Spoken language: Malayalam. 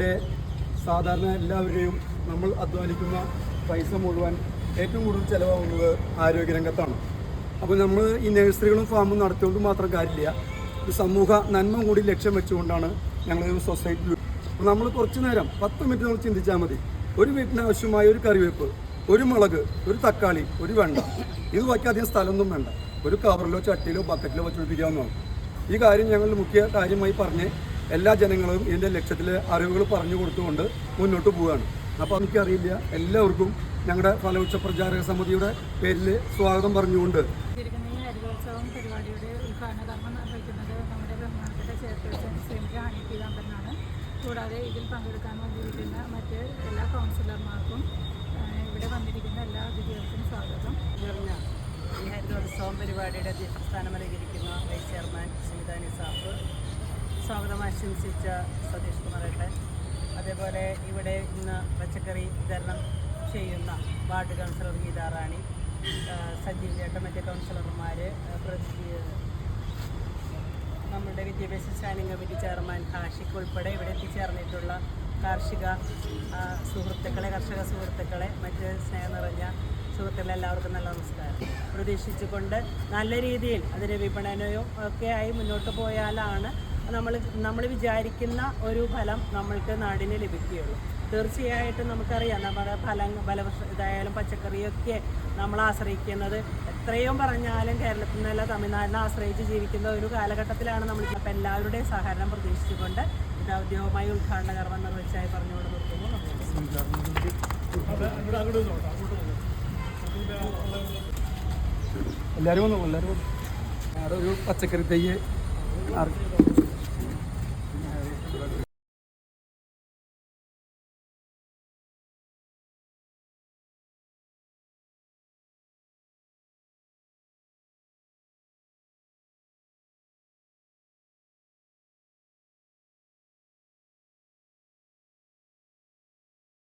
നാട്ടിലെ സാധാരണ എല്ലാവരെയും നമ്മൾ അധ്വാനിക്കുന്ന പൈസ മുഴുവൻ ഏറ്റവും കൂടുതൽ ചിലവാകുന്നത് ആരോഗ്യരംഗത്താണ്. അപ്പോൾ നമ്മൾ ഈ നഴ്സറികളും ഫാമും നടത്തിക്കൊണ്ട് മാത്രം കാര്യമില്ല, ഒരു സമൂഹ നന്മ കൂടി ലക്ഷ്യം വെച്ചുകൊണ്ടാണ് ഞങ്ങൾ സൊസൈറ്റി. നമ്മൾ കുറച്ച് നേരം 10 മിനിറ്റ് നമ്മൾ ചിന്തിച്ചാൽ മതി. ഒരു വീട്ടിന് ആവശ്യമായ ഒരു കറിവേപ്പ്, ഒരു മുളക്, ഒരു തക്കാളി, ഒരു വെണ്ട, ഇത് വയ്ക്കാൻ അധികം സ്ഥലമൊന്നും വേണ്ട. ഒരു കവറിലോ ചട്ടിയിലോ ബക്കറ്റിലോ വെച്ച് പിടിപ്പിക്കാവുന്നതാണ്. ഈ കാര്യം ഞങ്ങൾ മുഖ്യ കാര്യമായി പറഞ്ഞ് എല്ലാ ജനങ്ങളും ഇതിൻ്റെ ലക്ഷ്യത്തിൽ അറിവുകൾ പറഞ്ഞു കൊടുത്തുകൊണ്ട് മുന്നോട്ട് പോവുകയാണ്. അപ്പോൾ എനിക്കറിയില്ല, എല്ലാവർക്കും ഞങ്ങളുടെ ഫലവൃക്ഷ പ്രചാരക സമിതിയുടെ പേരിൽ സ്വാഗതം പറഞ്ഞുകൊണ്ട് ഹരിതോത്സവം പരിപാടിയുടെ ഉദ്ഘാടന കർമ്മം നിർവഹിക്കുന്നത് നമ്മുടെ ബഹുമാനപ്പെട്ട ചെയർപേഴ്സൺ ശ്രീമതി ഹണീഫി കാമ്പനാണ്. കൂടാതെ ഇതിൽ പങ്കെടുക്കാൻ വന്നിരിക്കുന്ന മറ്റ് എല്ലാ കൗൺസിലർമാർക്കും ഇവിടെ വന്നിരിക്കുന്ന എല്ലാ അതിഥികൾക്കും സ്വാഗതം. ഈ ഹരിതോത്സവം പരിപാടിയുടെ അധ്യക്ഷസ്ഥാനം അലങ്കരിക്കുന്ന വൈസ് ചെയർമാൻ സുമിതാനി സാഫ്, സ്വാഗതം ആശംസിച്ച സതീഷ് കുമാറേട്ടൻ, അതേപോലെ ഇവിടെ ഇന്ന് പച്ചക്കറി വിതരണം ചെയ്യുന്ന വാർഡ് കൗൺസിലർ ഗീതാറാണി, സജീവ് ചേട്ടൻ, മറ്റ് കൗൺസിലർമാർ, നമ്മുടെ വിദ്യാഭ്യാസ സ്റ്റാൻഡിംഗ് കമ്മിറ്റി ചെയർമാൻ ഹാഷിഖ് ഉൾപ്പെടെ ഇവിടെ എത്തിച്ചേർന്നിട്ടുള്ള കാർഷിക സുഹൃത്തുക്കളെ, കർഷക സുഹൃത്തുക്കളെ, മറ്റ് സ്നേഹം നിറഞ്ഞ സുഹൃത്തുക്കളെ എല്ലാവർക്കും നല്ല നമസ്കാരം. പ്രതീക്ഷിച്ചുകൊണ്ട് നല്ല രീതിയിൽ അതിൻ്റെ വിപണനവും ഒക്കെ ആയി മുന്നോട്ട് പോയാലാണ് നമ്മൾ വിചാരിക്കുന്ന ഒരു ഫലം നമ്മൾക്ക് നാടിന് ലഭിക്കുകയുള്ളൂ. തീർച്ചയായിട്ടും നമുക്കറിയാം, നമ്മുടെ ഇതായാലും പച്ചക്കറിയൊക്കെ നമ്മൾ ആശ്രയിക്കുന്നത് എത്രയും പറഞ്ഞാലും കേരളത്തിൽ നിന്നല്ല തമിഴ്നാടിനെ ആശ്രയിച്ച് ജീവിക്കുന്ന ഒരു കാലഘട്ടത്തിലാണ് നമ്മൾ. അപ്പം എല്ലാവരുടെയും സഹകരണം പ്രതീക്ഷിച്ചുകൊണ്ട് ഇത് ഔദ്യോഗികമായി ഉദ്ഘാടന കർമ്മം നിർവഹിച്ചായി പറഞ്ഞുകൊണ്ട് നിർത്തുന്നു. എല്ലാവരും അവിടെ ഒരു പച്ചക്കറി തൈ